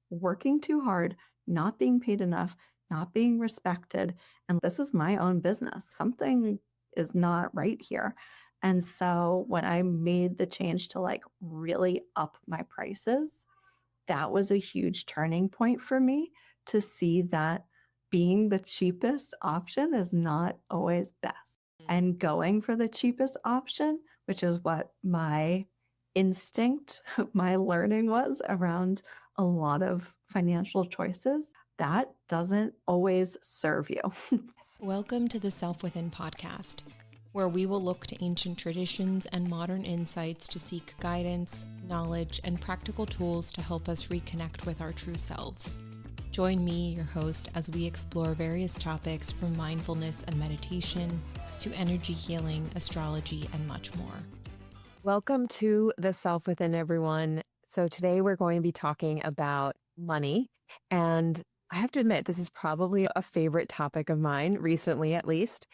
working too hard, not being paid enough, not being respected. And this is my own business. Something is not right here. And so when I made the change to like really up my prices, that was a huge turning point for me to see that being the cheapest option is not always best. And going for the cheapest option, which is what my instinct, my learning was around a lot of financial choices, that doesn't always serve you. Welcome to the Self Within podcast, where we will look to ancient traditions and modern insights to seek guidance, knowledge, and practical tools to help us reconnect with our true selves. Join me, your host, as we explore various topics from mindfulness and meditation to energy healing, astrology, and much more. Welcome to the Self Within, everyone. So today we're going to be talking about money. And I have to admit, this is probably a favorite topic of mine, recently at least.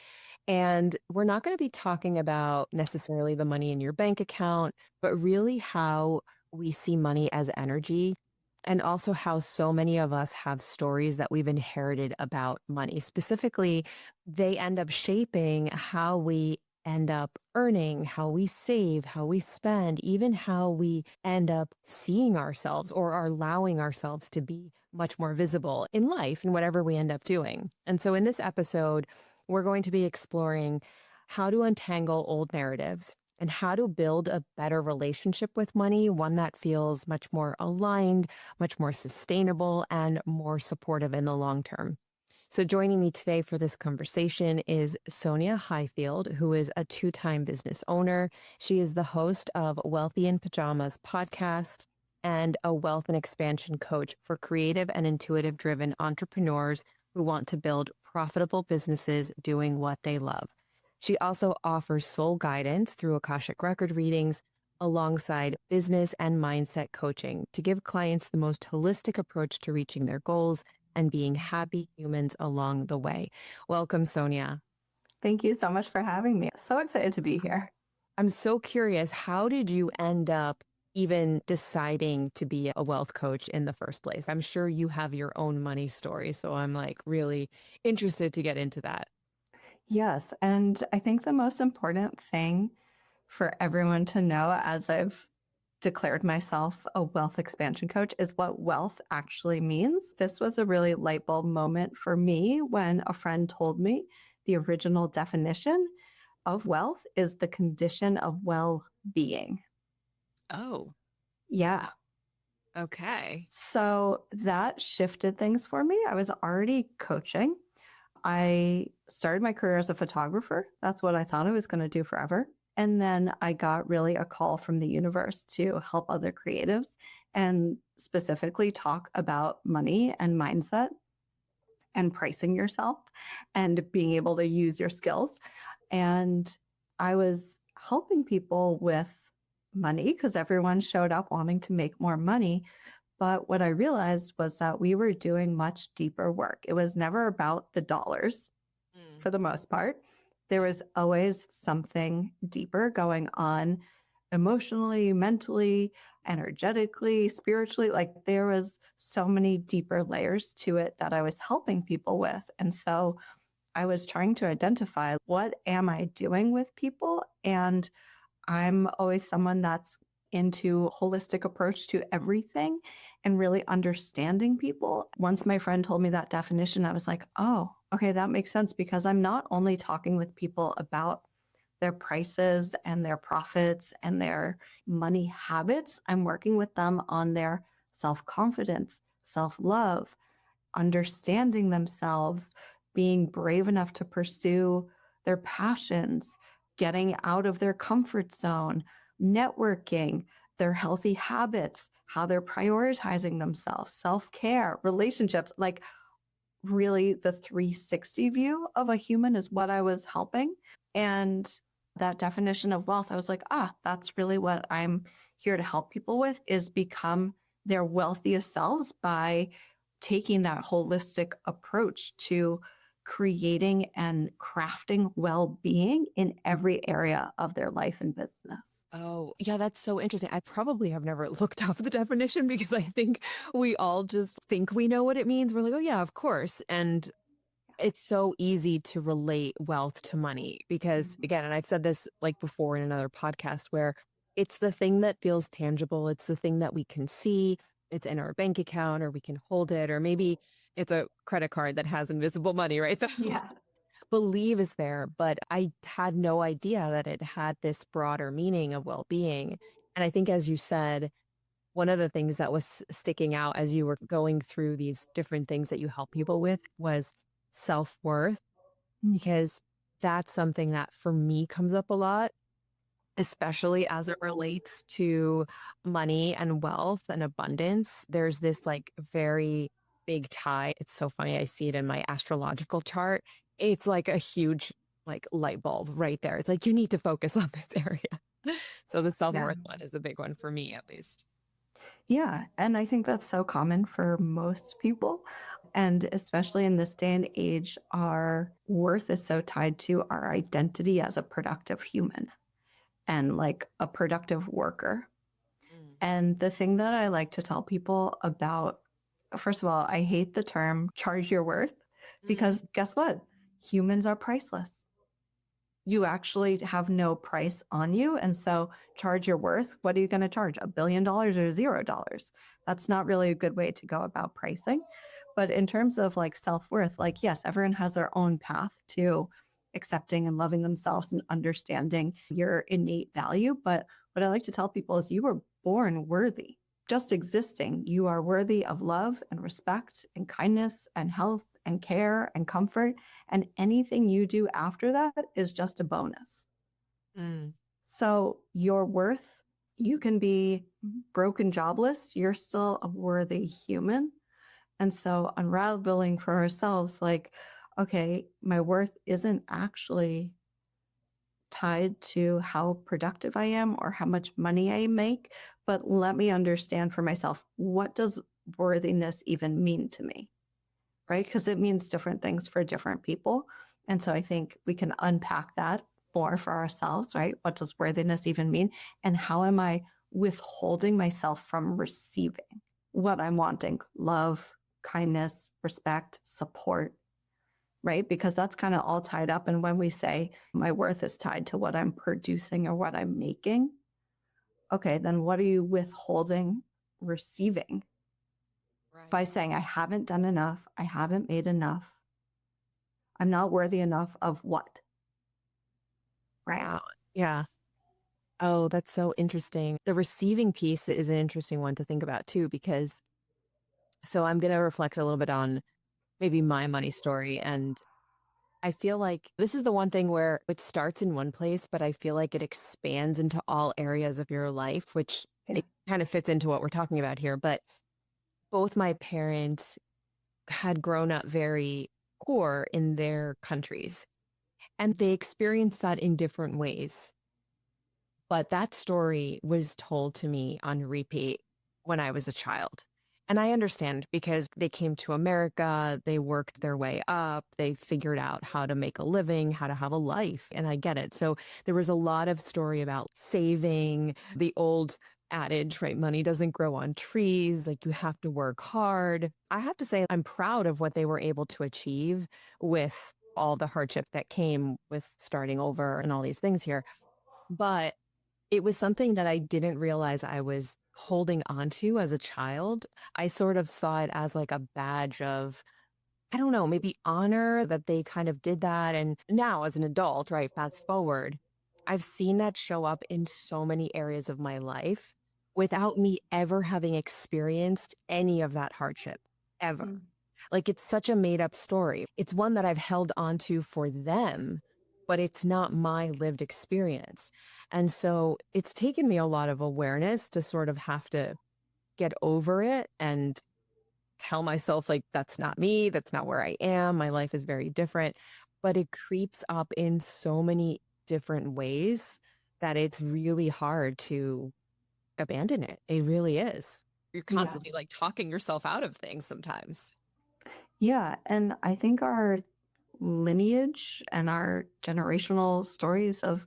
And we're not going to be talking about necessarily the money in your bank account, but really how we see money as energy, and also how so many of us have stories that we've inherited about money. Specifically, they end up shaping how we end up earning, how we save, how we spend, even how we end up seeing ourselves or are allowing ourselves to be much more visible in life and whatever we end up doing. And so in this episode, we're going to be exploring how to untangle old narratives and how to build a better relationship with money, one that feels much more aligned, much more sustainable, and more supportive in the long term. So joining me today for this conversation is Sonya Highfield, who is a two-time business owner. She is the host of Wealthy in Pajamas podcast and a wealth and expansion coach for creative and intuitive-driven entrepreneurs who want to build profitable businesses doing what they love. She also offers soul guidance through Akashic record readings alongside business and mindset coaching to give clients the most holistic approach to reaching their goals and being happy humans along the way. Welcome, Sonia. Thank you so much for having me. So excited to be here. I'm so curious, how did you end up even deciding to be a wealth coach in the first place? I'm sure you have your own money story, so I'm like really interested to get into that. Yes. And I think the most important thing for everyone to know, as I've declared myself a wealth expansion coach, is what wealth actually means. This was a really light bulb moment for me when a friend told me the original definition of wealth is the condition of well-being. Oh, Yeah. okay. So that shifted things for me. I was already coaching. I started my career as a photographer. That's what I thought I was going to do forever. And then I got really a call from the universe to help other creatives and specifically talk about money and mindset and pricing yourself and being able to use your skills. And I was helping people with money because everyone showed up wanting to make more money. But what I realized was that we were doing much deeper work. It was never about the dollars for the most part. There was always something deeper going on emotionally, mentally, energetically, spiritually. Like there was so many deeper layers to it that I was helping people with. And so I was trying to identify, what am I doing with people? And I'm always someone that's into holistic approach to everything and really understanding people. Once my friend told me that definition, I was like, oh, okay, that makes sense, because I'm not only talking with people about their prices and their profits and their money habits. I'm working with them on their self-confidence, self-love, understanding themselves, being brave enough to pursue their passions, getting out of their comfort zone, networking, their healthy habits, how they're prioritizing themselves, self-care, relationships, like really the 360 view of a human is what I was helping. And that definition of wealth, I was like, that's really what I'm here to help people with, is become their wealthiest selves by taking that holistic approach to creating and crafting well-being in every area of their life and business. Oh, yeah, that's so interesting. I probably have never looked up the definition because I think we all just think we know what it means. We're like, oh, yeah, of course. And it's so easy to relate wealth to money because, Mhm. again, and I've said this like before in another podcast where it's the thing that feels tangible. It's the thing that we can see. It's in our bank account or we can hold it, or maybe it's a credit card that has invisible money, right? That Yeah. believe is there. But I had no idea that it had this broader meaning of well being. And I think, as you said, one of the things that was sticking out as you were going through these different things that you help people with was self worth, because that's something that for me comes up a lot, especially as it relates to money and wealth and abundance. There's this like very big tie. It's so funny. I see it in my astrological chart. It's like a huge like light bulb right there. It's like you need to focus on this area. So the self Yeah. worth one is a big one for me, at least. Yeah. And I think that's so common for most people. And especially in this day and age, our worth is so tied to our identity as a productive human and like a productive worker. Mm. And the thing that I like to tell people about, first of all, I hate the term charge your worth Mm. because guess what? Humans are priceless. You actually have no price on you. And so charge your worth. What are you going to charge? $1 billion or $0? That's not really a good way to go about pricing. But in terms of like self worth, like, yes, everyone has their own path to accepting and loving themselves and understanding your innate value. But what I like to tell people is you were born worthy. Just existing, you are worthy of love and respect and kindness and health and care and comfort. And anything you do after that is just a bonus. Mm. So your worth, you can be broken jobless, you're still a worthy human. And so unraveling for ourselves, like, okay, my worth isn't actually tied to how productive I am or how much money I make, but let me understand for myself, what does worthiness even mean to me? Right? Because it means different things for different people. And so I think we can unpack that more for ourselves, right? What does worthiness even mean? And how am I withholding myself from receiving what I'm wanting? Love, kindness, respect, support, right? Because that's kind of all tied up. And when we say my worth is tied to what I'm producing or what I'm making, okay, then what are you withholding receiving Right. by saying, I haven't done enough, I haven't made enough, I'm not worthy enough of what? Right. Wow. Yeah. Oh, that's so interesting. The receiving piece is an interesting one to think about too, because so I'm going to reflect a little bit on maybe my money story. And I feel like this is the one thing where it starts in one place, but I feel like it expands into all areas of your life, which Yeah. it kind of fits into what we're talking about here. But both my parents had grown up very poor in their countries, and they experienced that in different ways. But that story was told to me on repeat when I was a child. And I understand because they came to America, they worked their way up, they figured out how to make a living, how to have a life. And I get it. So there was a lot of story about saving, the old adage, right? Money doesn't grow on trees. Like you have to work hard. I have to say, I'm proud of what they were able to achieve with all the hardship that came with starting over and all these things here. But it was something that I didn't realize I was holding on to as a child. I sort of saw it as like a badge of, I don't know, maybe honor that they kind of did that. And now as an adult, right, fast forward, I've seen that show up in so many areas of my life without me ever having experienced any of that hardship ever. Mm. Like it's such a made up story. It's one that I've held onto for them, but it's not my lived experience. And so it's taken me a lot of awareness to sort of have to get over it and tell myself, like, that's not me. That's not where I am. My life is very different. But it creeps up in so many different ways that it's really hard to abandon it. It really is. You're Yeah. constantly like talking yourself out of things sometimes. Yeah. And I think our lineage and our generational stories of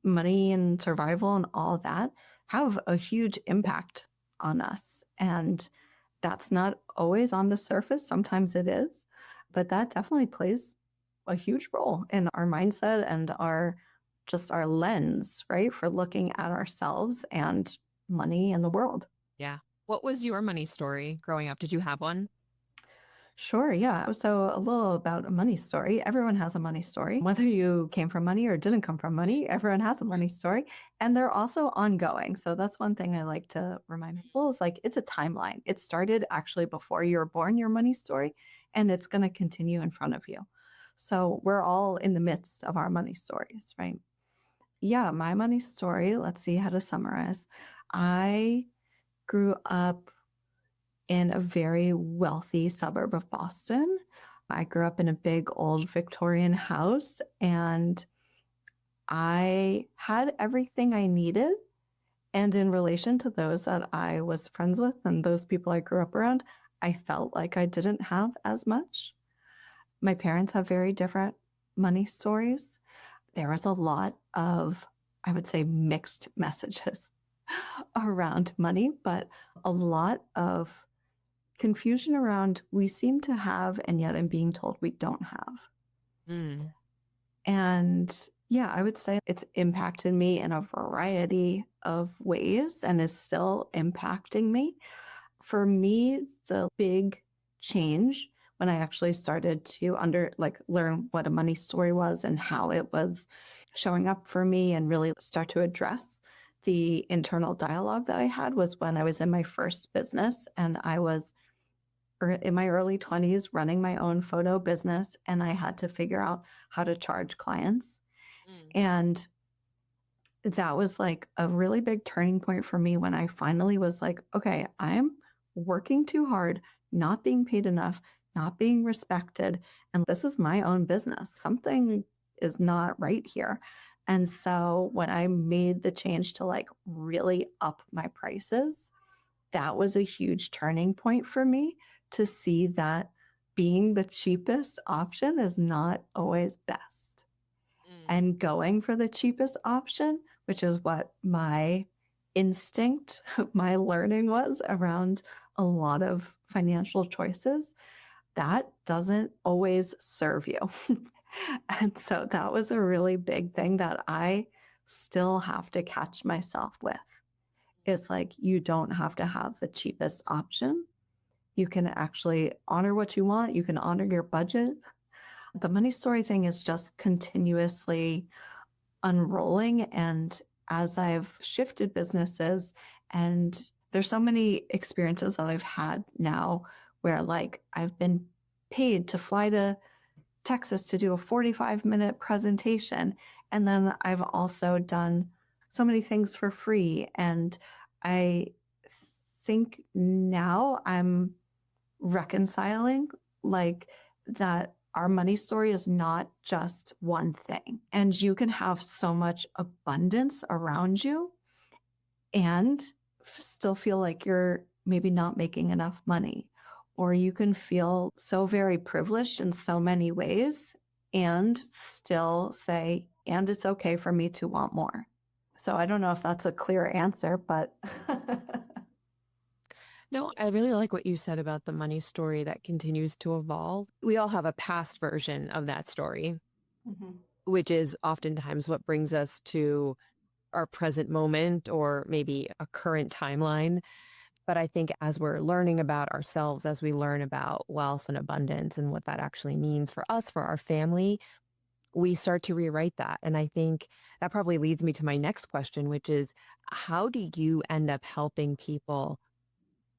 money and survival and all that have a huge impact on us. And that's not always on the surface. Sometimes it is, but that definitely plays a huge role in our mindset and our lens, right? For looking at ourselves and money and the world. Yeah. What was your money story growing up? Did you have one? Sure, yeah. So a little about a money story. Everyone has a money story. Whether you came from money or didn't come from money, everyone has a money story. And they're also ongoing. So that's one thing I like to remind people is like it's a timeline. It started actually before you were born, your money story, and it's going to continue in front of you. So we're all in the midst of our money stories, right? Yeah, my money story, let's see how to summarize. I grew up in a very wealthy suburb of Boston. I grew up in a big old Victorian house and I had everything I needed. And in relation to those that I was friends with and those people I grew up around, I felt like I didn't have as much. My parents have very different money stories. There was a lot of, I would say, mixed messages around money, but a lot of confusion around we seem to have, and yet I'm being told we don't have. Mm. And yeah, I would say it's impacted me in a variety of ways and is still impacting me. For me, the big change when I actually started to learn what a money story was and how it was showing up for me and really start to address the internal dialogue that I had was when I was in my first business and I was in my early 20s running my own photo business and I had to figure out how to charge clients. And that was like a really big turning point for me when I finally was like, okay, I'm working too hard, not being paid enough, not being respected. And this is my own business. Something is not right here. And so when I made the change to like really up my prices, that was a huge turning point for me to see that being the cheapest option is not always best. And going for the cheapest option, which is what my instinct, my learning was around a lot of financial choices, that doesn't always serve you. And so that was a really big thing that I still have to catch myself with. It's like you don't have to have the cheapest option. You can actually honor what you want. You can honor your budget. The money story thing is just continuously unrolling. And as I've shifted businesses, and there's so many experiences that I've had now where like I've been paid to fly to Texas to do a 45-minute presentation. And then I've also done so many things for free. And I think now I'm reconciling like that our money story is not just one thing. And you can have so much abundance around you and still feel like you're maybe not making enough money. Or you can feel so very privileged in so many ways and still say, and it's okay for me to want more. So I don't know if that's a clear answer, but No, I really like what you said about the money story that continues to evolve. We all have a past version of that story, Mhm. which is oftentimes what brings us to our present moment or maybe a current timeline. But I think as we're learning about ourselves, as we learn about wealth and abundance and what that actually means for us, for our family, we start to rewrite that. And I think that probably leads me to my next question, which is how do you end up helping people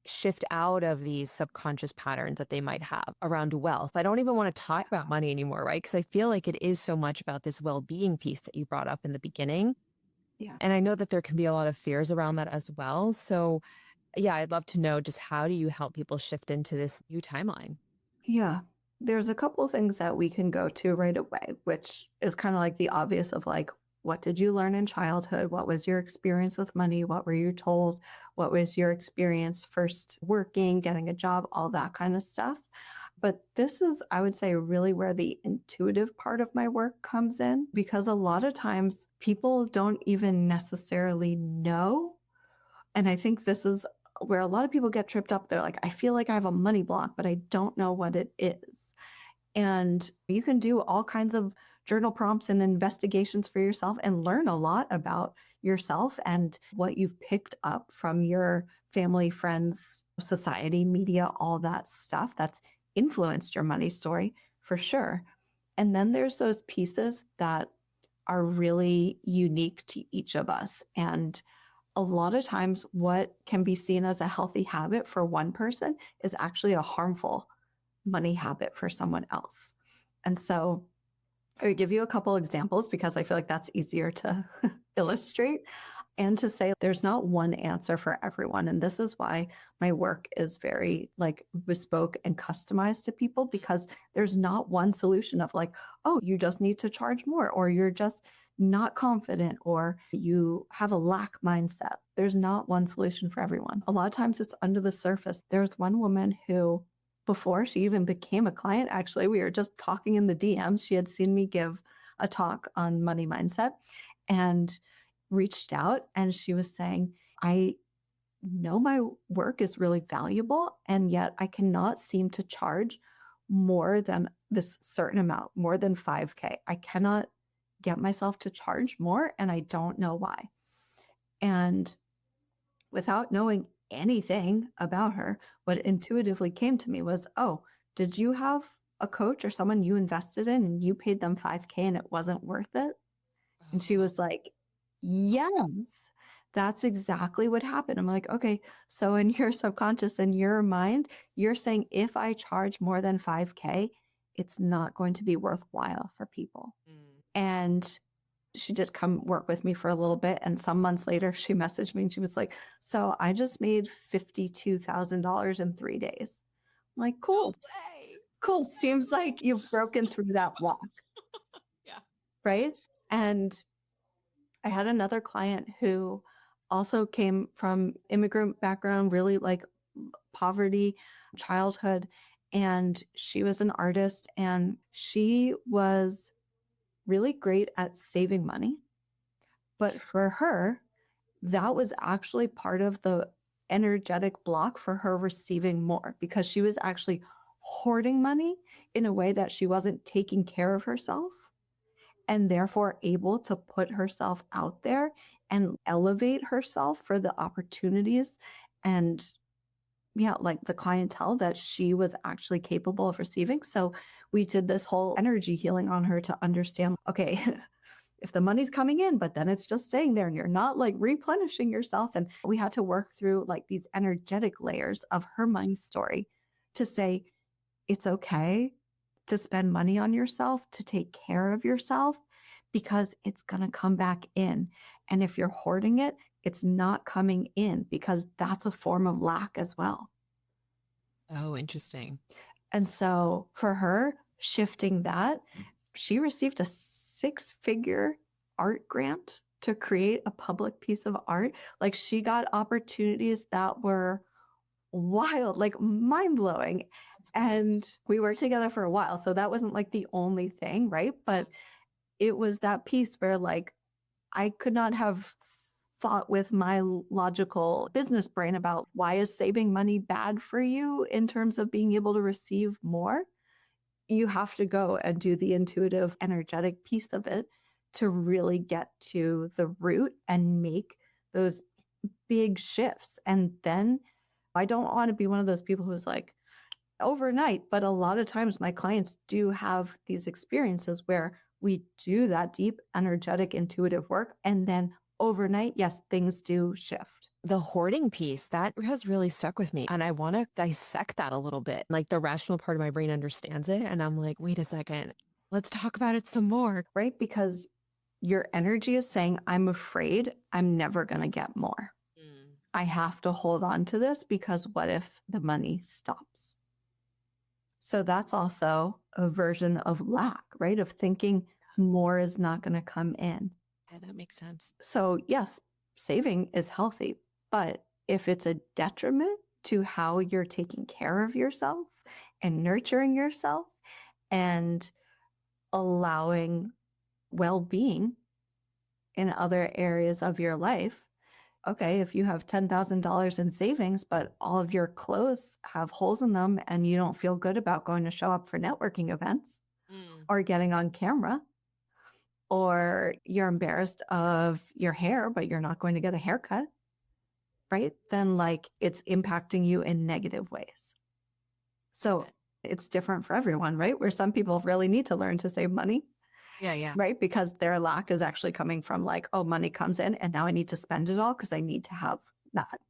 shift out of these subconscious patterns that they might have around wealth? I don't even want to talk about money anymore, right? Because I feel like it is so much about this well-being piece that you brought up in the beginning. Yeah. And I know that there can be a lot of fears around that as well. So yeah, I'd love to know just how do you help people shift into this new timeline? Yeah. There's a couple of things that we can go to right away, which is kind of like the obvious of like, what did you learn in childhood? What was your experience with money? What were you told? What was your experience first working, getting a job, all that kind of stuff? But this is, I would say, really where the intuitive part of my work comes in, because a lot of times people don't even necessarily know. And I think this is where a lot of people get tripped up. They're like, I feel like I have a money block, but I don't know what it is. And you can do all kinds of journal prompts and investigations for yourself and learn a lot about yourself and what you've picked up from your family, friends, society, media, all that stuff that's influenced your money story for sure. And then there's those pieces that are really unique to each of us. And a lot of times, what can be seen as a healthy habit for one person is actually a harmful money habit for someone else. And so I would give you a couple examples because I feel like that's easier to illustrate and to say there's not one answer for everyone. And this is why my work is very like bespoke and customized to people, because there's not one solution of like, oh, you just need to charge more, or you're just not confident, or you have a lack mindset. There's not one solution for everyone. A lot of times it's under the surface. There's one woman who, before she even became a client, actually, we were just talking in the DMs. She had seen me give a talk on money mindset and reached out, and she was saying, I know my work is really valuable, and yet I cannot seem to charge more than this certain amount, more than 5K. I cannot get myself to charge more, and I don't know why. And without knowing anything about her, what intuitively came to me was, oh, did you have a coach or someone you invested in and you paid them 5K and it wasn't worth it? And she was like, yes, that's exactly what happened. I'm like, okay, so in your subconscious, in your mind, you're saying if I charge more than 5K, it's not going to be worthwhile for people. And she did come work with me for a little bit. And some months later, she messaged me and she was like, so I just made $52,000 in 3 days. I'm like, cool. Cool. Seems like you've broken through that block. Yeah. Right. And I had another client who also came from immigrant background, really like poverty childhood. And she was an artist and she was really great at saving money. But for her, that was actually part of the energetic block for her receiving more, because she was actually hoarding money in a way that she wasn't taking care of herself, and therefore able to put herself out there and elevate herself for the opportunities and, yeah, like the clientele that she was actually capable of receiving. So we did this whole energy healing on her to understand, okay, if the money's coming in, but then it's just staying there and you're not like replenishing yourself. And we had to work through like these energetic layers of her money story to say, it's okay to spend money on yourself, to take care of yourself, because it's going to come back in. And if you're hoarding it, it's not coming in, because that's a form of lack as well. Oh, interesting. And so for her, shifting that, she received a 6-figure art grant to create a public piece of art. Like, she got opportunities that were wild, like mind-blowing. And we worked together for a while. So that wasn't like the only thing, right? But it was that piece where like I could not have thought with my logical business brain about why is saving money bad for you in terms of being able to receive more. You have to go and do the intuitive, energetic piece of it to really get to the root and make those big shifts. And then I don't want to be one of those people who's like overnight, but a lot of times my clients do have these experiences where we do that deep, energetic, intuitive work. And then overnight, yes, things do shift. The hoarding piece, that has really stuck with me. And I want to dissect that a little bit. Like the rational part of my brain understands it. And I'm like, wait a second, let's talk about it some more. Right? Because your energy is saying, I'm afraid I'm never going to get more. I have to hold on to this because what if the money stops? So that's also a version of lack, right? Of thinking more is not going to come in. Yeah, that makes sense. So yes, saving is healthy, but if it's a detriment to how you're taking care of yourself and nurturing yourself and allowing well-being in other areas of your life. Okay, if you have $10,000 in savings, but all of your clothes have holes in them and you don't feel good about going to show up for networking events or getting on camera, or you're embarrassed of your hair, but you're not going to get a haircut, right? Then like it's impacting you in negative ways. So it's different for everyone, right? Where some people really need to learn to save money. Yeah. Right? Because their lack is actually coming from like, oh, money comes in and now I need to spend it all because I need to have nothing.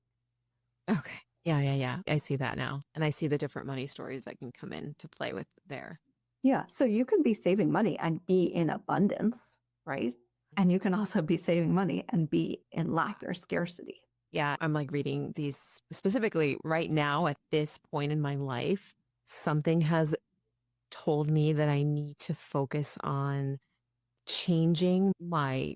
Okay. Yeah. I see that now. And I see the different money stories that can come in to play with there. Yeah. So you can be saving money and be in abundance, right? And you can also be saving money and be in lack or scarcity. Yeah. I'm like reading these specifically right now at this point in my life. Something has told me that I need to focus on changing my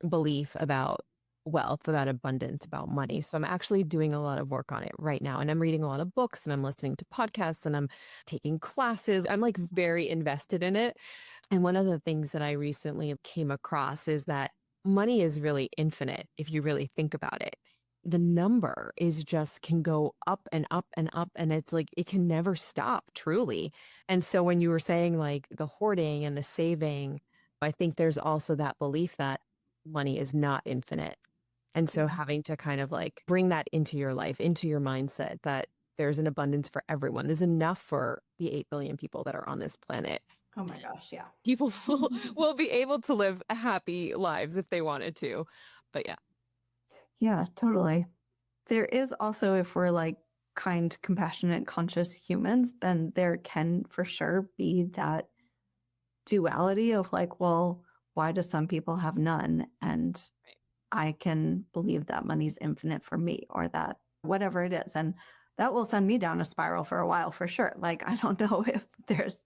belief about wealth, about abundance, about money. So I'm actually doing a lot of work on it right now. And I'm reading a lot of books and I'm listening to podcasts and I'm taking classes. I'm like very invested in it. And one of the things that I recently came across is that money is really infinite if you really think about it. The number is just can go up and up and up. And it's like it can never stop, truly. And so when you were saying like the hoarding and the saving, I think there's also that belief that money is not infinite. And so having to kind of like bring that into your life, into your mindset that there's an abundance for everyone. There's enough for the 8 billion people that are on this planet. Oh my gosh. Yeah. People will be able to live happy lives if they wanted to. But yeah. Yeah, totally. There is also, if we're like kind, compassionate, conscious humans, then there can for sure be that duality of like, well, why do some people have none? And I can believe that money's infinite for me or that whatever it is. And that will send me down a spiral for a while for sure. Like, I don't know if there's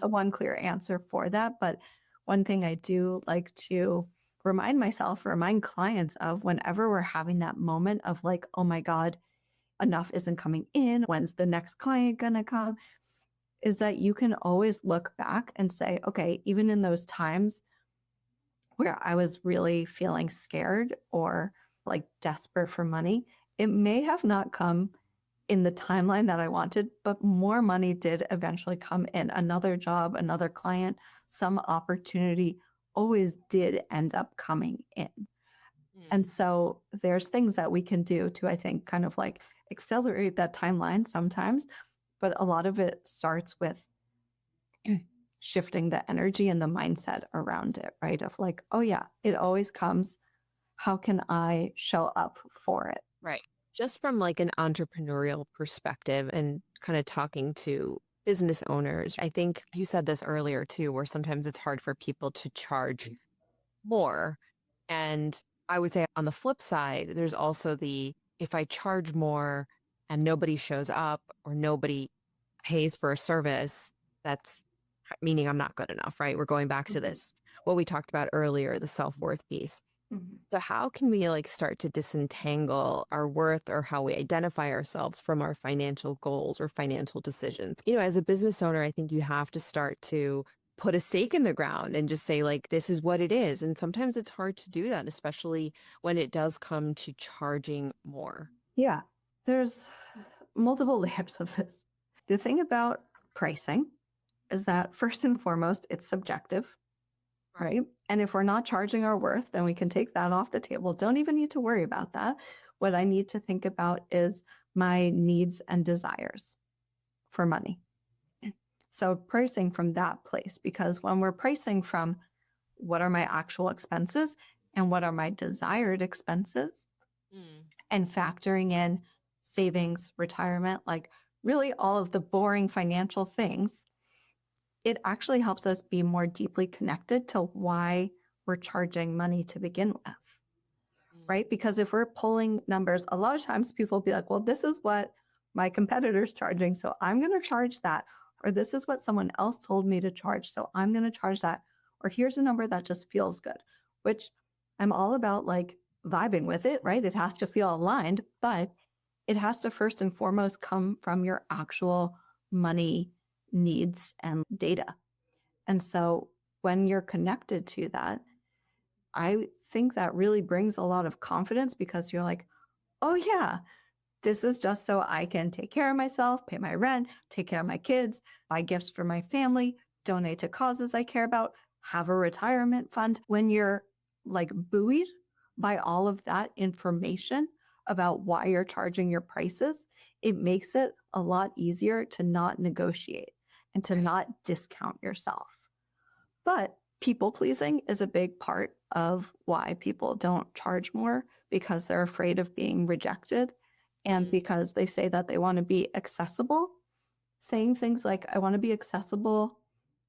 a one clear answer for that. But one thing I do like to remind clients of whenever we're having that moment of like, oh my God, enough isn't coming in. When's the next client going to come? Is that you can always look back and say, okay, even in those times where I was really feeling scared or like desperate for money, it may have not come in the timeline that I wanted, but more money did eventually come in. Another job, another client, some opportunity always did end up coming in. And so there's things that we can do to, I think, kind of like accelerate that timeline sometimes. But a lot of it starts with shifting the energy and the mindset around it, right? Of like, oh yeah, it always comes. How can I show up for it? Right. Just from like an entrepreneurial perspective and kind of talking to business owners, I think you said this earlier too, where sometimes it's hard for people to charge more. And I would say on the flip side, there's also the if I charge more and nobody shows up or nobody pays for a service, that's meaning I'm not good enough, right? We're going back to this, what we talked about earlier, the self-worth piece. So how can we like start to disentangle our worth or how we identify ourselves from our financial goals or financial decisions? You know, as a business owner, I think you have to start to put a stake in the ground and just say like, this is what it is. And sometimes it's hard to do that, especially when it does come to charging more. Yeah, there's multiple layers of this. The thing about pricing is that first and foremost, it's subjective, right? And if we're not charging our worth, then we can take that off the table. Don't even need to worry about that. What I need to think about is my needs and desires for money. So pricing from that place, because when we're pricing from what are my actual expenses and what are my desired expenses and factoring in savings, retirement, like really all of the boring financial things, it actually helps us be more deeply connected to why we're charging money to begin with, right? Because if we're pulling numbers, a lot of times people will be like, well, this is what my competitor's charging, so I'm going to charge that. Or this is what someone else told me to charge, so I'm going to charge that. Or here's a number that just feels good, which I'm all about like vibing with it, right? It has to feel aligned. But it has to first and foremost come from your actual money needs and data. And so when you're connected to that, I think that really brings a lot of confidence because you're like, oh, yeah, this is just so I can take care of myself, pay my rent, take care of my kids, buy gifts for my family, donate to causes I care about, have a retirement fund. When you're like buoyed by all of that information about why you're charging your prices, it makes it a lot easier to not negotiate and to not discount yourself. But people pleasing is a big part of why people don't charge more, because they're afraid of being rejected and because they say that they want to be accessible. Saying things like, I want to be accessible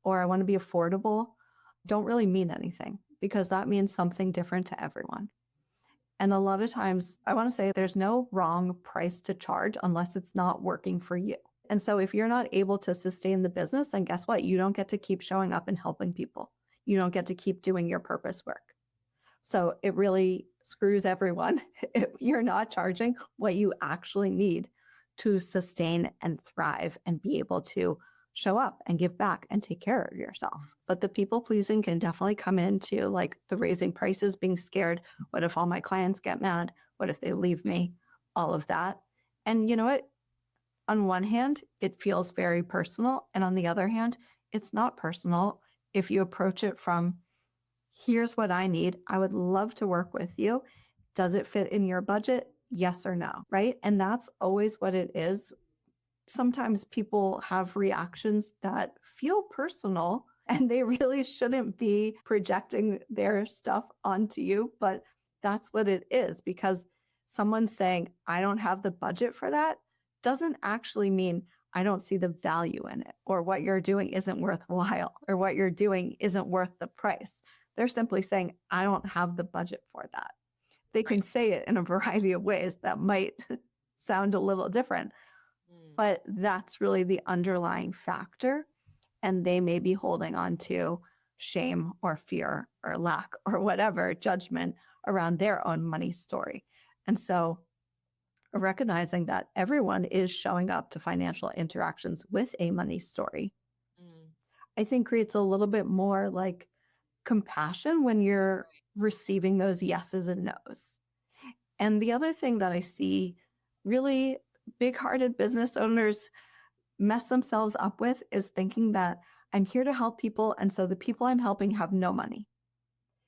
or I want to be affordable don't really mean anything, because that means something different to everyone. And a lot of times, I want to say there's no wrong price to charge unless it's not working for you. And so if you're not able to sustain the business, then guess what? You don't get to keep showing up and helping people. You don't get to keep doing your purpose work. So it really screws everyone if you're not charging what you actually need to sustain and thrive and be able to show up and give back and take care of yourself. But the people pleasing can definitely come into like the raising prices, being scared. What if all my clients get mad? What if they leave me? All of that. And you know what? On one hand, it feels very personal. And on the other hand, it's not personal if you approach it from, here's what I need. I would love to work with you. Does it fit in your budget? Yes or no, right? And that's always what it is. Sometimes people have reactions that feel personal and they really shouldn't be projecting their stuff onto you, but that's what it is, because someone saying, I don't have the budget for that doesn't actually mean I don't see the value in it, or what you're doing isn't worthwhile, or what you're doing isn't worth the price. They're simply saying, I don't have the budget for that. They can say it in a variety of ways that might sound a little different, but that's really the underlying factor. And they may be holding on to shame or fear or lack or whatever judgment around their own money story. And so recognizing that everyone is showing up to financial interactions with a money story, I think creates a little bit more like compassion when you're receiving those yeses and nos. And the other thing that I see really big-hearted business owners mess themselves up with is thinking that I'm here to help people, and so the people I'm helping have no money.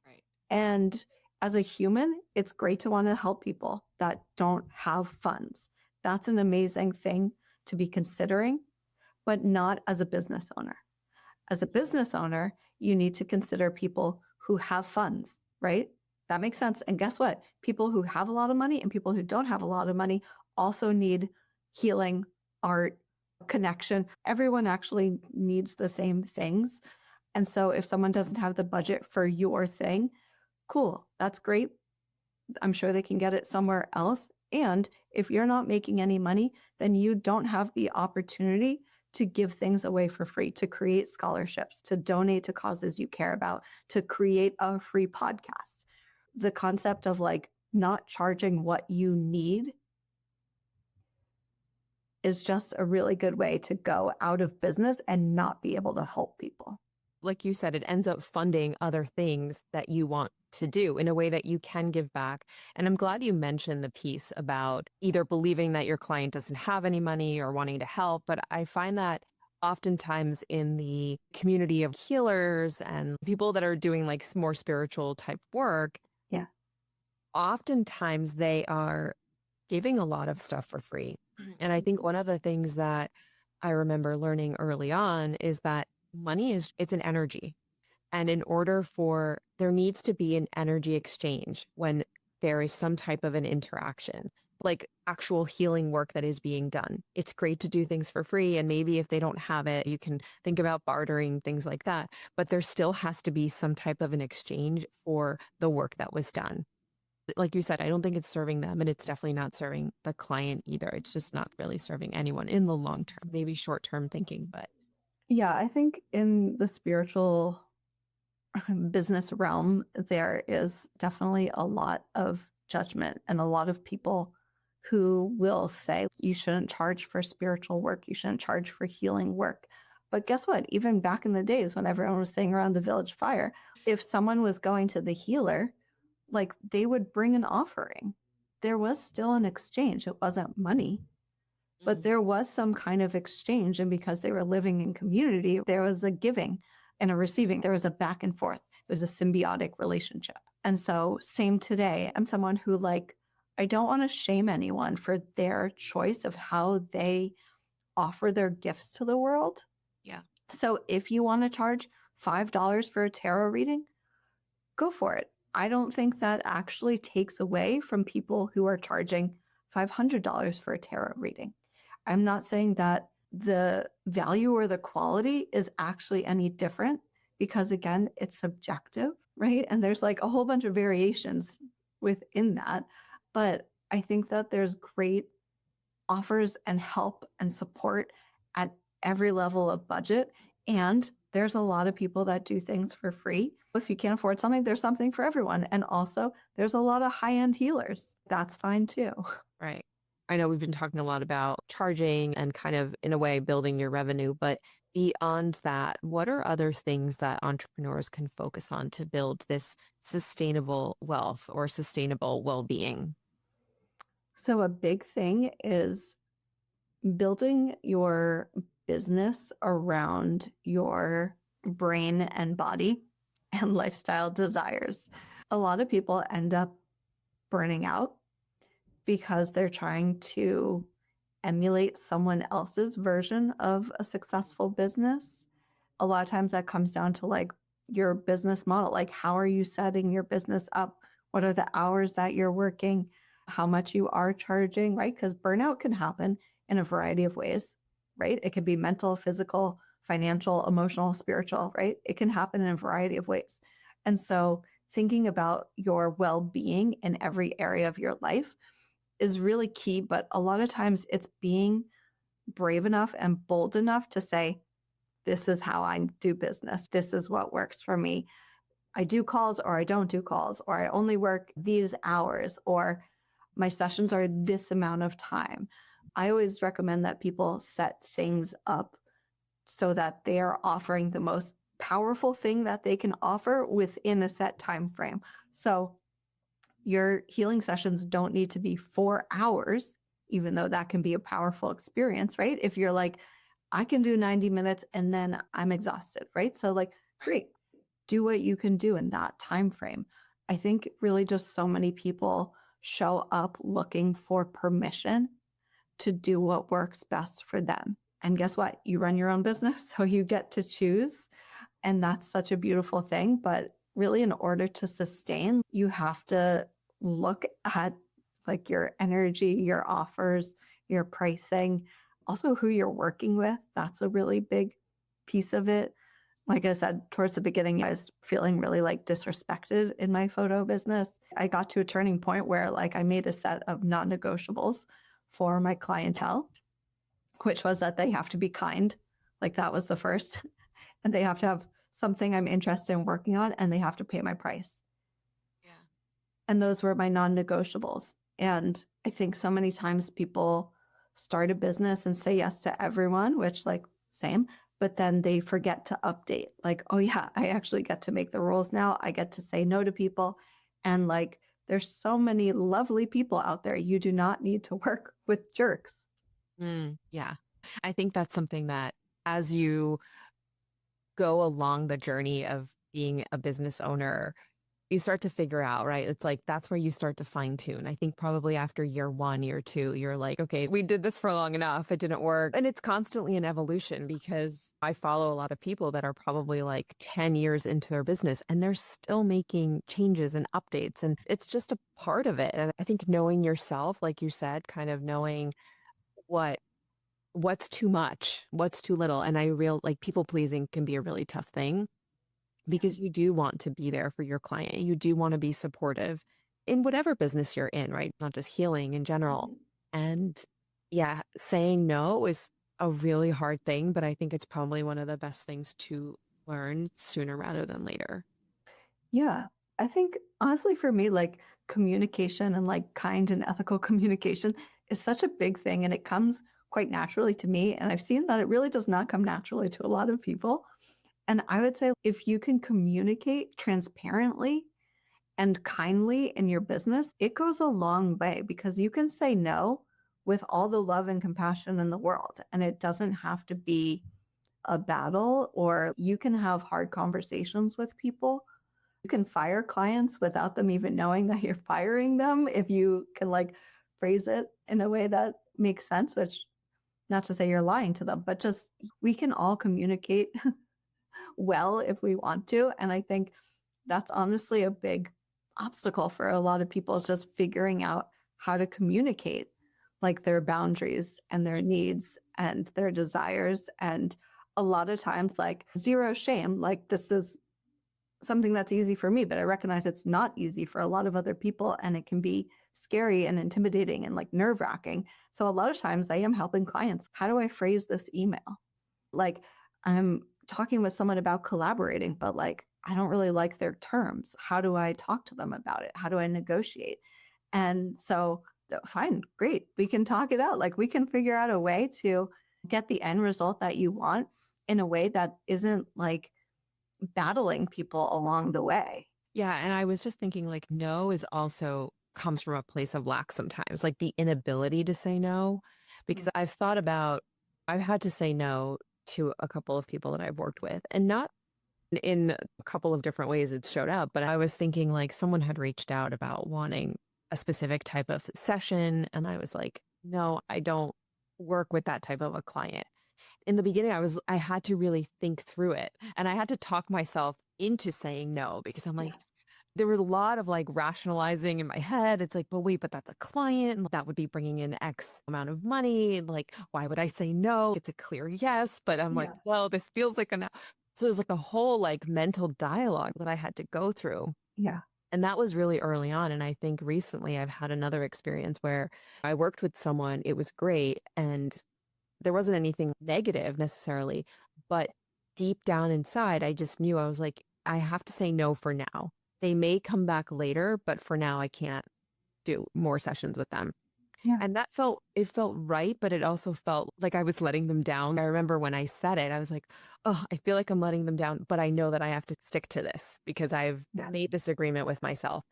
Right. And as a human, it's great to want to help people that don't have funds. That's an amazing thing to be considering, but not as a business owner. As a business owner, you need to consider people who have funds, right? That makes sense. And guess what? People who have a lot of money and people who don't have a lot of money also need healing, art, connection. Everyone actually needs the same things. And so if someone doesn't have the budget for your thing, cool, that's great. I'm sure they can get it somewhere else. And if you're not making any money, then you don't have the opportunity to give things away for free, to create scholarships, to donate to causes you care about, to create a free podcast. The concept of like not charging what you need is just a really good way to go out of business and not be able to help people. Like you said, it ends up funding other things that you want to do in a way that you can give back. And I'm glad you mentioned the piece about either believing that your client doesn't have any money or wanting to help. But I find that oftentimes in the community of healers and people that are doing like more spiritual type work, Yeah. oftentimes they are giving a lot of stuff for free. And I think one of the things that I remember learning early on is that money it's an energy. And in order for there needs to be an energy exchange when there is some type of an interaction, like actual healing work that is being done. It's great to do things for free. And maybe if they don't have it, you can think about bartering, things like that. But there still has to be some type of an exchange for the work that was done. Like you said, I don't think it's serving them, and it's definitely not serving the client either. It's just not really serving anyone in the long term, maybe short term thinking, but Yeah, I think in the spiritual business realm, there is definitely a lot of judgment and a lot of people who will say you shouldn't charge for spiritual work, you shouldn't charge for healing work. But guess what? Even back in the days when everyone was sitting around the village fire, if someone was going to the healer, like they would bring an offering. There was still an exchange. It wasn't money, but there was some kind of exchange. And because they were living in community, there was a giving and a receiving. There was a back and forth. It was a symbiotic relationship. And so, same today. I'm someone who, like, I don't want to shame anyone for their choice of how they offer their gifts to the world. Yeah. So, if you want to charge $5 for a tarot reading, go for it. I don't think that actually takes away from people who are charging $500 for a tarot reading. I'm not saying that the value or the quality is actually any different because, again, it's subjective, right? And there's like a whole bunch of variations within that. But I think that there's great offers and help and support at every level of budget. And there's a lot of people that do things for free. If you can't afford something, there's something for everyone. And also, there's a lot of high-end healers. That's fine too. Right. I know we've been talking a lot about charging and kind of, in a way, building your revenue, but beyond that, what are other things that entrepreneurs can focus on to build this sustainable wealth or sustainable well-being? So, a big thing is building your business around your brain and body and lifestyle desires. A lot of people end up burning out because they're trying to emulate someone else's version of a successful business. A lot of times that comes down to like your business model. Like, how are you setting your business up? What are the hours that you're working? How much you are charging, right? Because burnout can happen in a variety of ways, right? It could be mental, physical, financial, emotional, spiritual, right? It can happen in a variety of ways. And so thinking about your well-being in every area of your life is really key. But a lot of times it's being brave enough and bold enough to say, this is how I do business. This is what works for me. I do calls or I don't do calls, or I only work these hours, or my sessions are this amount of time. I always recommend that people set things up so that they are offering the most powerful thing that they can offer within a set time frame. So your healing sessions don't need to be 4 hours, even though that can be a powerful experience, right? If you're like, I can do 90 minutes and then I'm exhausted, right? So like, great, do what you can do in that time frame. I think really just so many people show up looking for permission to do what works best for them. And guess what? You run your own business, so you get to choose. And that's such a beautiful thing. But really, in order to sustain, you have to look at like your energy, your offers, your pricing, also who you're working with. That's a really big piece of it. Like I said, towards the beginning, I was feeling really like disrespected in my photo business. I got to a turning point where like I made a set of non-negotiables for my clientele, which was that they have to be kind. Like that was the first. And they have to have something I'm interested in working on, and they have to pay my price. Yeah. And those were my non-negotiables. And I think so many times people start a business and say yes to everyone, which like same, but then they forget to update. Like, oh yeah, I actually get to make the rules now. I get to say no to people. And like, there's so many lovely people out there. You do not need to work with jerks. Yeah. I think that's something that as you go along the journey of being a business owner, you start to figure out, right? It's like, that's where you start to fine tune. I think probably after year 1, year 2, you're like, okay, we did this for long enough. It didn't work. And it's constantly an evolution because I follow a lot of people that are probably like 10 years into their business and they're still making changes and updates. And it's just a part of it. And I think knowing yourself, like you said, kind of knowing what's too much, what's too little. And like people pleasing can be a really tough thing because you do want to be there for your client. You do want to be supportive in whatever business you're in, right? Not just healing in general. And yeah, saying no is a really hard thing, but I think it's probably one of the best things to learn sooner rather than later. Yeah. I think honestly for me, like communication and like kind and ethical communication is such a big thing, and it comes quite naturally to me. And I've seen that it really does not come naturally to a lot of people. And I would say if you can communicate transparently and kindly in your business, it goes a long way because you can say no with all the love and compassion in the world. And it doesn't have to be a battle, or you can have hard conversations with people. You can fire clients without them even knowing that you're firing them if you can like phrase it in a way that makes sense, which not to say you're lying to them, but just we can all communicate well if we want to. And I think that's honestly a big obstacle for a lot of people, is just figuring out how to communicate like their boundaries and their needs and their desires. And a lot of times, like, zero shame, like, this is something that's easy for me, but I recognize it's not easy for a lot of other people, and it can be scary and intimidating and like nerve wracking. So a lot of times I am helping clients. How do I phrase this email? Like, I'm talking with someone about collaborating, but like, I don't really like their terms. How do I talk to them about it? How do I negotiate? And so, fine, great. We can talk it out. Like, we can figure out a way to get the end result that you want in a way that isn't like battling people along the way. Yeah. And I was just thinking like no is also comes from a place of lack sometimes, like the inability to say no. Because I've had to say no to a couple of people that I've worked with, and not in a couple of different ways it's showed up. But I was thinking like someone had reached out about wanting a specific type of session. And I was like, no, I don't work with that type of a client. In the beginning, I had to really think through it, and I had to talk myself into saying no, because I'm like, there was a lot of like rationalizing in my head. It's like, well, wait, but that's a client and that would be bringing in X amount of money. And like, why would I say no? It's a clear yes. But I'm like, Yeah. well, this feels like a no. So it was like a whole like mental dialogue that I had to go through. Yeah. And that was really early on. And I think recently I've had another experience where I worked with someone. It was great. And there wasn't anything negative necessarily, but deep down inside, I just knew. I was like, I have to say no for now. They may come back later, but for now, I can't do more sessions with them. Yeah. And it felt right, but it also felt like I was letting them down. I remember when I said it, I was like, oh, I feel like I'm letting them down, but I know that I have to stick to this because I've Yeah. made this agreement with myself.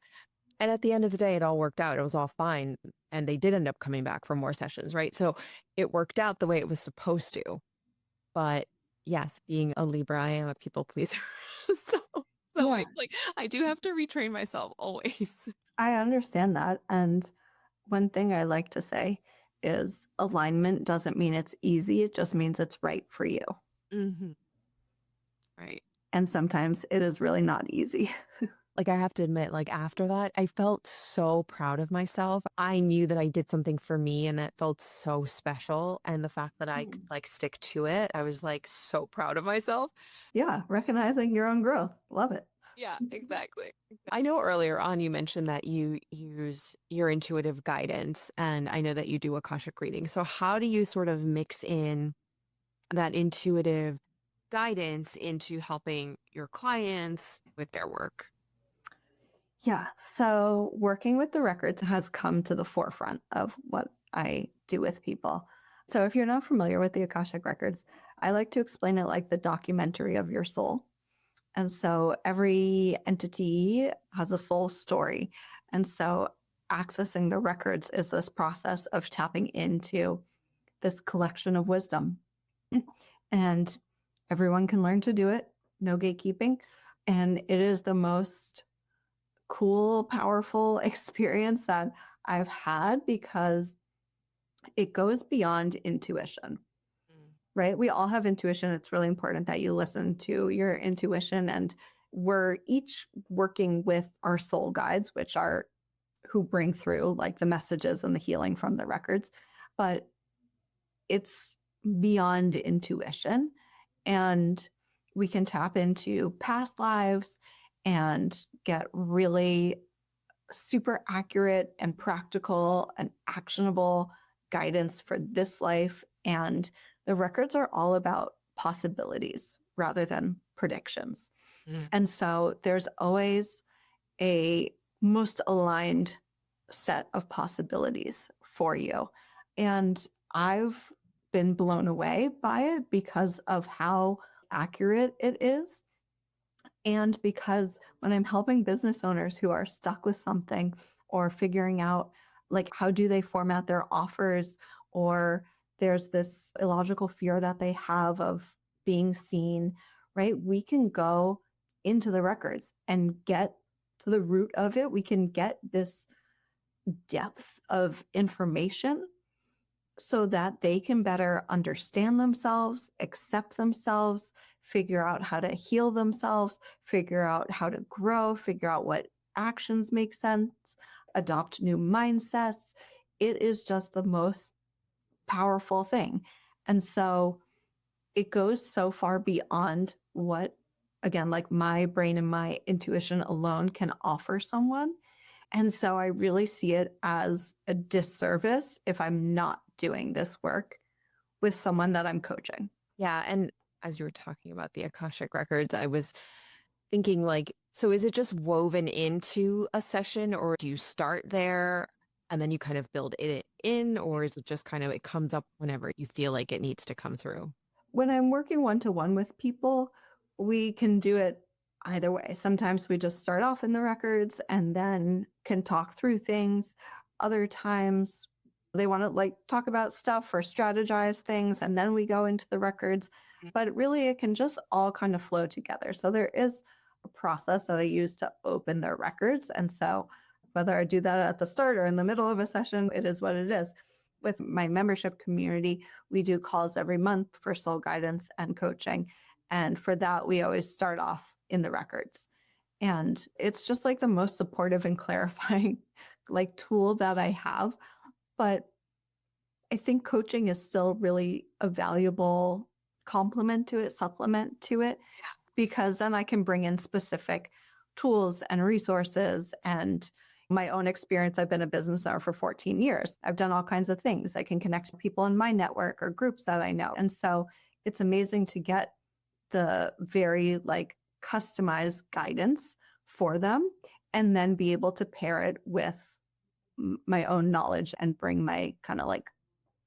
And at the end of the day, it all worked out. It was all fine. And they did end up coming back for more sessions, right? So it worked out the way it was supposed to. But yes, being a Libra, I am a people pleaser. Yeah. I do have to retrain myself always. I understand that. And one thing I like to say is alignment doesn't mean it's easy. It just means it's right for you. Mm-hmm. Right. And sometimes it is really not easy. Like I have to admit, like after that, I felt so proud of myself. I knew that I did something for me and that felt so special. And the fact that I could like stick to it, I was like so proud of myself. Yeah. Recognizing your own growth. Love it. Yeah, exactly. I know earlier on you mentioned that you use your intuitive guidance, and I know that you do Akashic reading. So how do you sort of mix in that intuitive guidance into helping your clients with their work? Yeah. So working with the records has come to the forefront of what I do with people. So if you're not familiar with the Akashic records, I like to explain it like the documentary of your soul. And so every entity has a soul story. And so accessing the records is this process of tapping into this collection of wisdom. And everyone can learn to do it, no gatekeeping. And it is the most cool, powerful experience that I've had because it goes beyond intuition, right? We all have intuition. It's really important that you listen to your intuition. And we're each working with our soul guides, which are who bring through like the messages and the healing from the records. But it's beyond intuition. And we can tap into past lives and get really super accurate and practical and actionable guidance for this life. And the records are all about possibilities rather than predictions. And so there's always a most aligned set of possibilities for you. And I've been blown away by it because of how accurate it is. And because when I'm helping business owners who are stuck with something or figuring out like how do they format their offers, or there's this illogical fear that they have of being seen, right? We can go into the records and get to the root of it. We can get this depth of information so that they can better understand themselves, accept themselves, figure out how to heal themselves, figure out how to grow, figure out what actions make sense, adopt new mindsets. It is just the most powerful thing. And so it goes so far beyond what, again, like my brain and my intuition alone can offer someone. And so I really see it as a disservice if I'm not doing this work with someone that I'm coaching. Yeah. And as you were talking about the Akashic records, I was thinking like, so is it just woven into a session, or do you start there and then you kind of build it in, or is it just kind of, it comes up whenever you feel like it needs to come through? When I'm working one-to-one with people, we can do it either way. Sometimes we just start off in the records and then can talk through things. Other times they want to like talk about stuff or strategize things, and then we go into the records. But really, it can just all kind of flow together. So there is a process that I use to open their records. And so whether I do that at the start or in the middle of a session, it is what it is. With my membership community, we do calls every month for soul guidance and coaching. And for that, we always start off in the records. And it's just like the most supportive and clarifying like tool that I have. But I think coaching is still really a valuable complement to it, supplement to it, because then I can bring in specific tools and resources and my own experience. I've been a business owner for 14 years. I've done all kinds of things. I can connect to people in my network or groups that I know. And so it's amazing to get the very like customized guidance for them and then be able to pair it with my own knowledge and bring my kind of like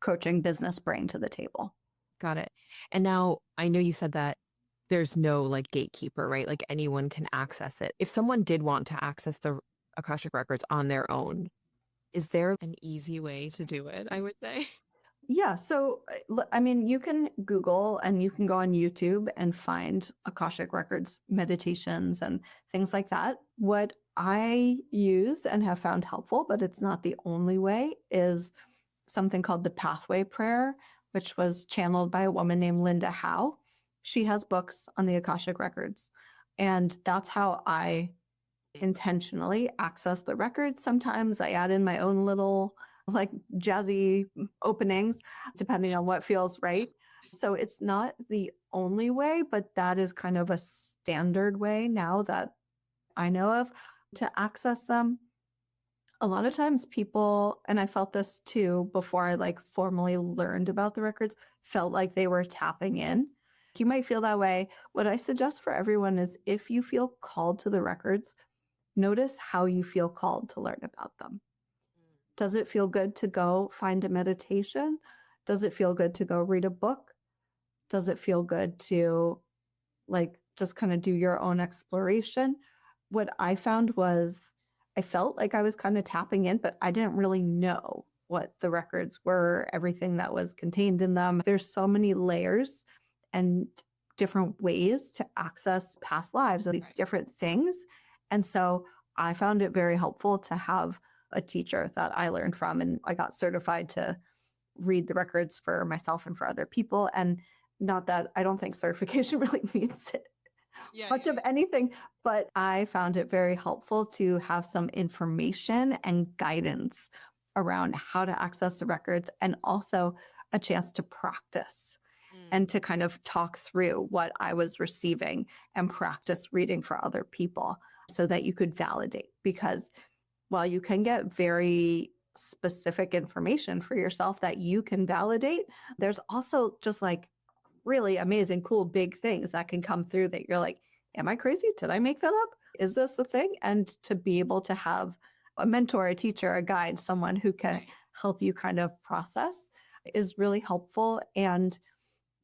coaching business brain to the table. Got it. And now I know you said that there's no like gatekeeper, right? Like anyone can access it. If someone did want to access the Akashic records on their own, is there an easy way to do it? I would say. Yeah. So, I mean, you can Google and you can go on YouTube and find Akashic Records meditations and things like that. What I use and have found helpful, but it's not the only way, is something called the Pathway Prayer, which was channeled by a woman named Linda Howe. She has books on the Akashic Records. And that's how I intentionally access the records. Sometimes I add in my own little like jazzy openings, depending on what feels right. So it's not the only way, but that is kind of a standard way now that I know of to access them. A lot of times people, and I felt this too before I like formally learned about the records, felt like they were tapping in. You might feel that way. What I suggest for everyone is if you feel called to the records, notice how you feel called to learn about them. Does it feel good to go find a meditation? Does it feel good to go read a book? Does it feel good to like just kind of do your own exploration? What I found was I felt like I was kind of tapping in, but I didn't really know what the records were, everything that was contained in them. There's so many layers and different ways to access past lives of these different things. And so I found it very helpful to have a teacher that I learned from, and I got certified to read the records for myself and for other people. And not that I don't think certification really means it much of anything, but I found it very helpful to have some information and guidance around how to access the records, and also a chance to practice and to kind of talk through what I was receiving and practice reading for other people so that you could validate. Because while you can get very specific information for yourself that you can validate, there's also just like really amazing, cool, big things that can come through that you're like, am I crazy? Did I make that up? Is this the thing? And to be able to have a mentor, a teacher, a guide, someone who can help you kind of process is really helpful. And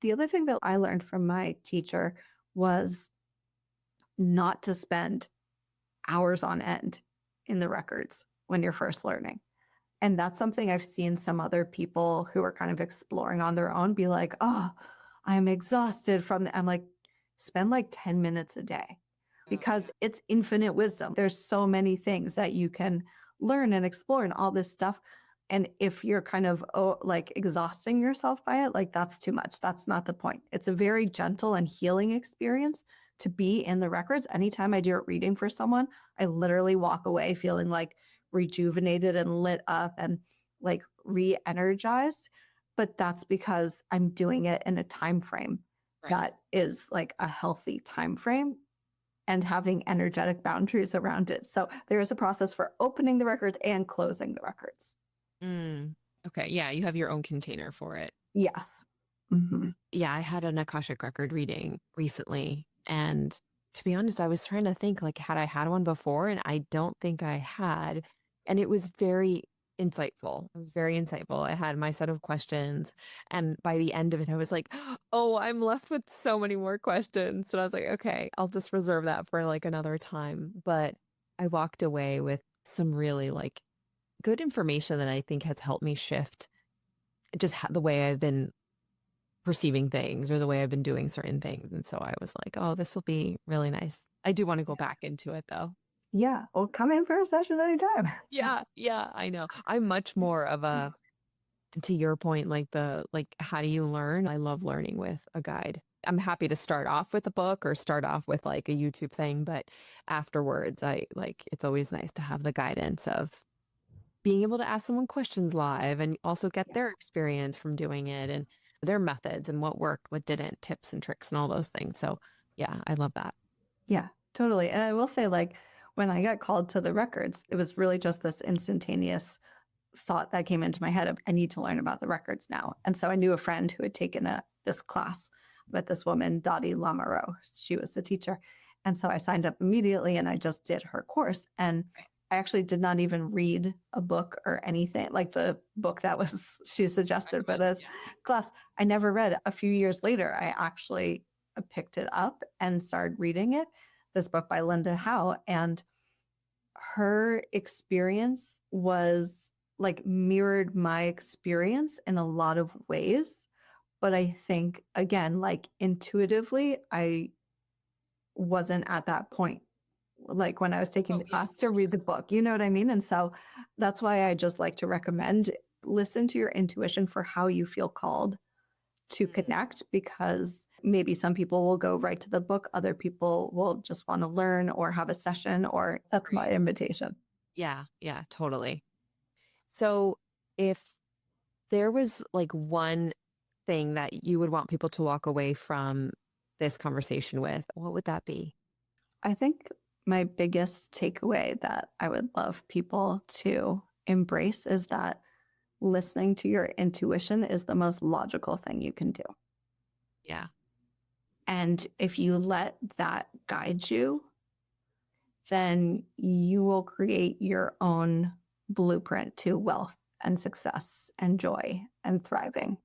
the other thing that I learned from my teacher was not to spend hours on end in the records when you're first learning. And that's something I've seen some other people who are kind of exploring on their own be like, oh, I'm exhausted from the, I'm like, spend like 10 minutes a day because it's infinite wisdom. There's so many things that you can learn and explore and all this stuff. And if you're kind of like exhausting yourself by it, like that's too much. That's not the point. It's a very gentle and healing experience to be in the records. Anytime I do a reading for someone, I literally walk away feeling like rejuvenated and lit up and like re-energized. But that's because I'm doing it in a time frame that is like a healthy time frame and having energetic boundaries around it. So there is a process for opening the records and closing the records. Okay. Yeah. You have your own container for it. Yes. Mm-hmm. Yeah. I had an Akashic record reading recently. And to be honest, I was trying to think like, had I had one before? And I don't think I had. And it was very insightful. It was very insightful. I had my set of questions. And by the end of it, I was like, oh, I'm left with so many more questions. And I was like, okay, I'll just reserve that for like another time. But I walked away with some really like good information that I think has helped me shift just the way I've been perceiving things or the way I've been doing certain things. And so I was like, oh, this will be really nice. I do want to go back into it though. Yeah. Well, come in for a session anytime. Yeah. Yeah. I know. I'm much more of a, to your point, like how do you learn? I love learning with a guide. I'm happy to start off with a book or start off with like a YouTube thing, but afterwards, it's always nice to have the guidance of being able to ask someone questions live and also get their experience from doing it and their methods and what worked, what didn't, tips and tricks and all those things. So yeah, I love that. Yeah, totally. And I will say, like, when I got called to the records, it was really just this instantaneous thought that came into my head of, I need to learn about the records now. And so I knew a friend who had taken this class with this woman, Dottie Lamoureux. She was the teacher. And so I signed up immediately and I just did her course. And I actually did not even read a book or anything like the book that was she suggested for this class. I never read it. A few years later, I actually picked it up and started reading it, this book by Linda Howe. And her experience was like mirrored my experience in a lot of ways. But I think, again, like intuitively, I wasn't at that point like when I was taking the class to read the book, you know what I mean? And so that's why I just like to recommend listen to your intuition for how you feel called to connect, because maybe some people will go right to the book. Other people will just want to learn or have a session, or that's my invitation. Yeah. Yeah, totally. So if there was like one thing that you would want people to walk away from this conversation with, what would that be? I think my biggest takeaway that I would love people to embrace is that listening to your intuition is the most logical thing you can do. Yeah. And if you let that guide you, then you will create your own blueprint to wealth and success and joy and thriving.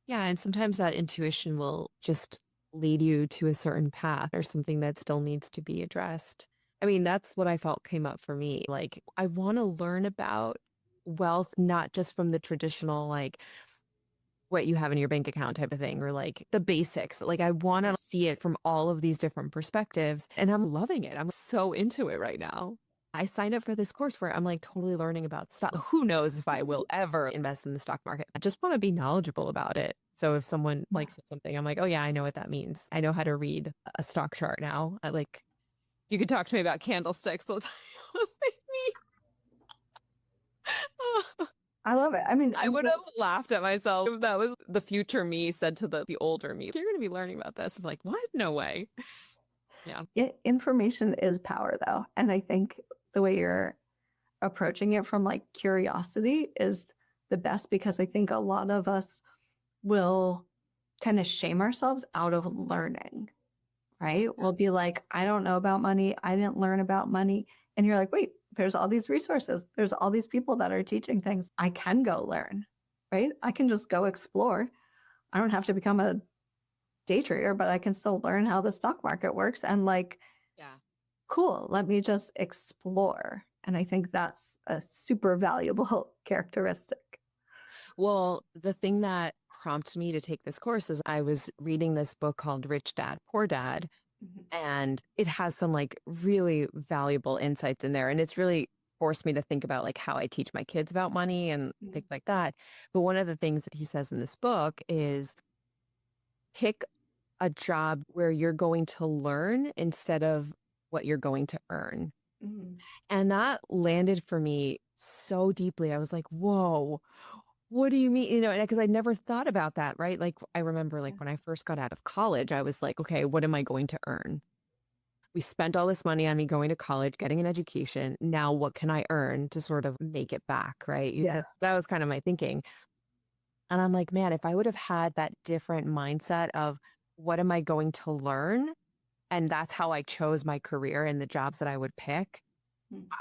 Yeah. And sometimes that intuition will just lead you to a certain path or something that still needs to be addressed. I mean, that's what I felt came up for me. Like, I want to learn about wealth, not just from the traditional, like what you have in your bank account type of thing, or like the basics. Like, I want to see it from all of these different perspectives. And I'm loving it. I'm so into it right now. I signed up for this course where I'm like totally learning about stock. Who knows if I will ever invest in the stock market? I just want to be knowledgeable about it. So if someone likes something, I'm like, oh yeah, I know what that means. I know how to read a stock chart now. You could talk to me about candlesticks. They'll tell you I love it. I mean, I would have laughed at myself if that was the future me said to the older me. You're going to be learning about this. I'm like, what? No way. Yeah. Information is power, though. And I think the way you're approaching it from like curiosity is the best, because I think a lot of us will kind of shame ourselves out of learning, right? We'll be like, I don't know about money. I didn't learn about money. And you're like, wait, there's all these resources. There's all these people that are teaching things. I can go learn, right? I can just go explore. I don't have to become a day trader, but I can still learn how the stock market works. And like, Yeah. cool, let me just explore. And I think that's a super valuable characteristic. Well, the thing that prompted me to take this course is I was reading this book called Rich Dad, Poor Dad, and it has some like really valuable insights in there. And it's really forced me to think about like how I teach my kids about money and things like that. But one of the things that he says in this book is pick a job where you're going to learn instead of what you're going to earn. And that landed for me so deeply. I was like, whoa, what do you mean? You know, because I never thought about that, right? Like, I remember like when I first got out of college, I was like, okay, what am I going to earn? We spent all this money on me going to college, getting an education. Now, what can I earn to sort of make it back, right? Yeah. That was kind of my thinking. And I'm like, man, if I would have had that different mindset of what am I going to learn? And that's how I chose my career and the jobs that I would pick.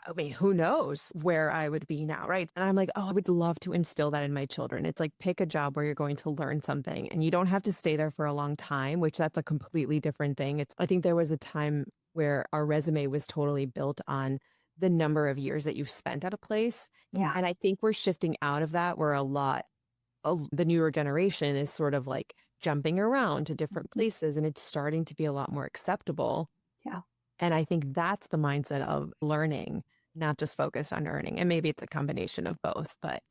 I mean, who knows where I would be now, right? And I'm like, oh, I would love to instill that in my children. It's like pick a job where you're going to learn something and you don't have to stay there for a long time, which that's a completely different thing. I think there was a time where our resume was totally built on the number of years that you've spent at a place. Yeah. And I think we're shifting out of that where a lot of the newer generation is sort of like jumping around to different places and it's starting to be a lot more acceptable. Yeah. And I think that's the mindset of learning, not just focused on earning. And maybe it's a combination of both, but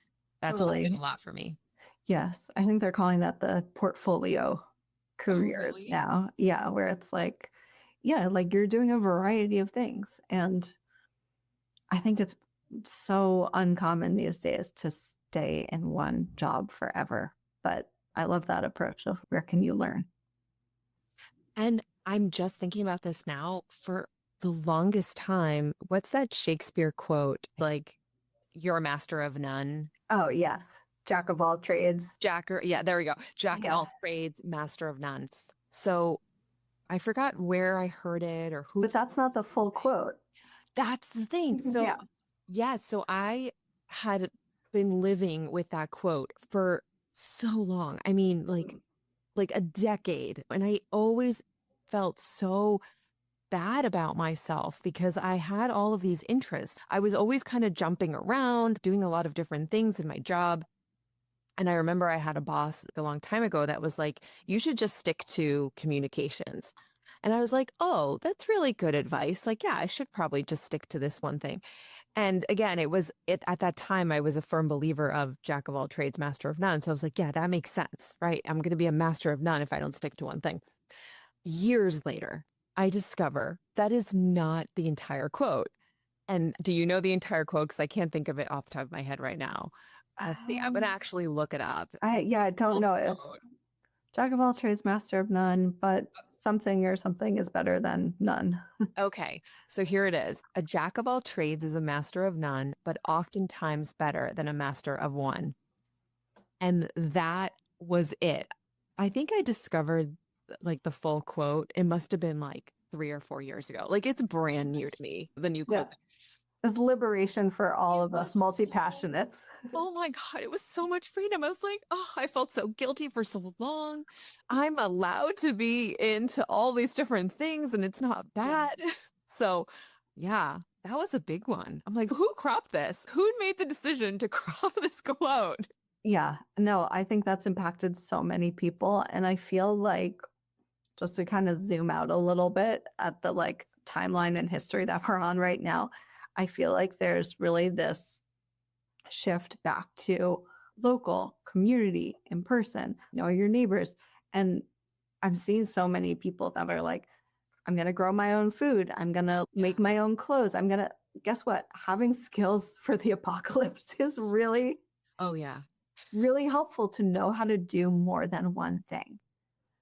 that's Totally. been a lot for me. Yes. I think they're calling that the portfolio careers really? now. Yeah. Where it's like, yeah, like you're doing a variety of things. And I think it's so uncommon these days to stay in one job forever. But I love that approach of where can you learn? And I'm just thinking about this now for the longest time. What's that Shakespeare quote? Like, you're a master of none. Oh, yes. Jack of all trades. Yeah, there we go. Jack of Yeah. all trades, master of none. So I forgot where I heard it or who. But that's not the full quote. That's the thing. So, yeah, so I had been living with that quote for so long. I mean, like a decade. And I always felt so bad about myself because I had all of these interests. I was always kind of jumping around, doing a lot of different things in my job. And I remember I had a boss a long time ago that was like, you should just stick to communications. And I was like, oh, that's really good advice. Like, yeah, I should probably just stick to this one thing. And again, at that time, I was a firm believer of jack of all trades, master of none. So I was like, yeah, that makes sense, right? I'm going to be a master of none if I don't stick to one thing. Years later, I discover that is not the entire quote. And do you know the entire quote? Because I can't think of it off the top of my head right now. I'm going to actually look it up. I don't know. It's jack of all trades, master of none, but something or something is better than none. Okay, so here it is. A jack of all trades is a master of none, but oftentimes better than a master of one. And that was it. I think I discovered like the full quote. It must have been like 3 or 4 years ago. Like it's brand new to me, the new quote. Yeah. It's liberation for all of us multi-passionates. Oh my God, it was so much freedom. I was like, oh, I felt so guilty for so long. I'm allowed to be into all these different things and it's not bad. So, yeah, that was a big one. I'm like, who cropped this? Who made the decision to crop this quote? Yeah, no, I think that's impacted so many people. And I feel like just to kind of zoom out a little bit at the like timeline and history that we're on right now, I feel like there's really this shift back to local, community, in person, know your neighbors. And I'm seeing so many people that are like, I'm going to grow my own food. I'm going to make my own clothes. I'm going to, guess what? Having skills for the apocalypse is really, really helpful to know how to do more than one thing.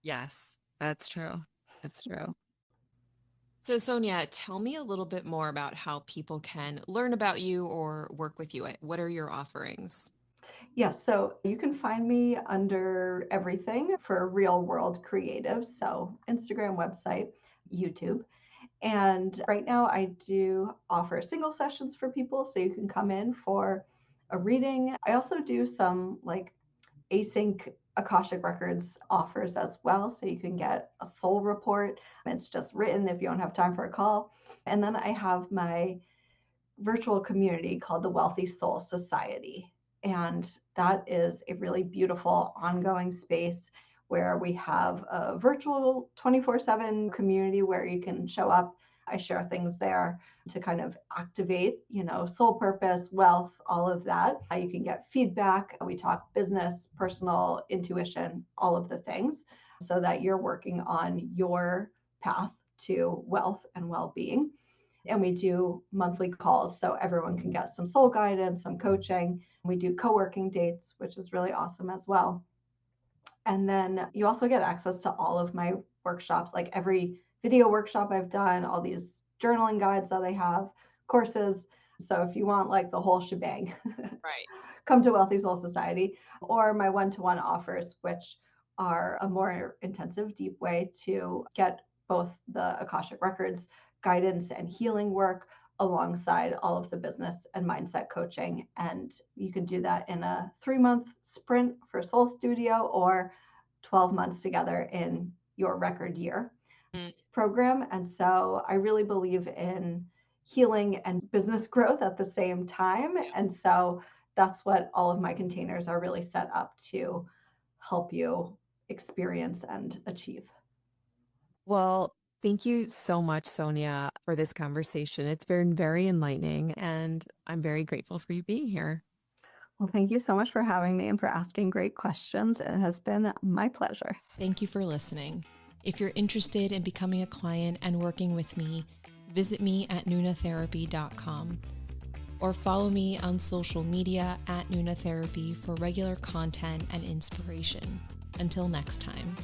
Yes, that's true. That's true. So, Sonia, tell me a little bit more about how people can learn about you or work with you. What are your offerings? Yes, so you can find me under everything for Real World Creative. So Instagram, website, YouTube. And right now I do offer single sessions for people. So you can come in for a reading. I also do some like async Akashic Records offers as well. So you can get a soul report. It's just written if you don't have time for a call. And then I have my virtual community called the Wealthy Soul Society. And that is a really beautiful ongoing space where we have a virtual 24/7 community where you can show up. I share things there to kind of activate, soul purpose, wealth, all of that. You can get feedback. We talk business, personal, intuition, all of the things so that you're working on your path to wealth and well-being. And we do monthly calls so everyone can get some soul guidance, some coaching. We do co-working dates, which is really awesome as well. And then you also get access to all of my workshops, like every video workshop I've done, all these journaling guides that I have, courses. So if you want like the whole shebang, Right. come to Wealthy Soul Society, or my one-to-one offers, which are a more intensive, deep way to get both the Akashic Records guidance and healing work alongside all of the business and mindset coaching. And you can do that in a 3-month sprint for Soul Studio or 12 months together in your record year program. And so I really believe in healing and business growth at the same time. And so that's what all of my containers are really set up to help you experience and achieve. Well, thank you so much, Sonia, for this conversation. It's been very enlightening, and I'm very grateful for you being here. Well, thank you so much for having me and for asking great questions. It has been my pleasure. Thank you for listening. If you're interested in becoming a client and working with me, visit me at nunatherapy.com or follow me on social media at nunatherapy for regular content and inspiration. Until next time.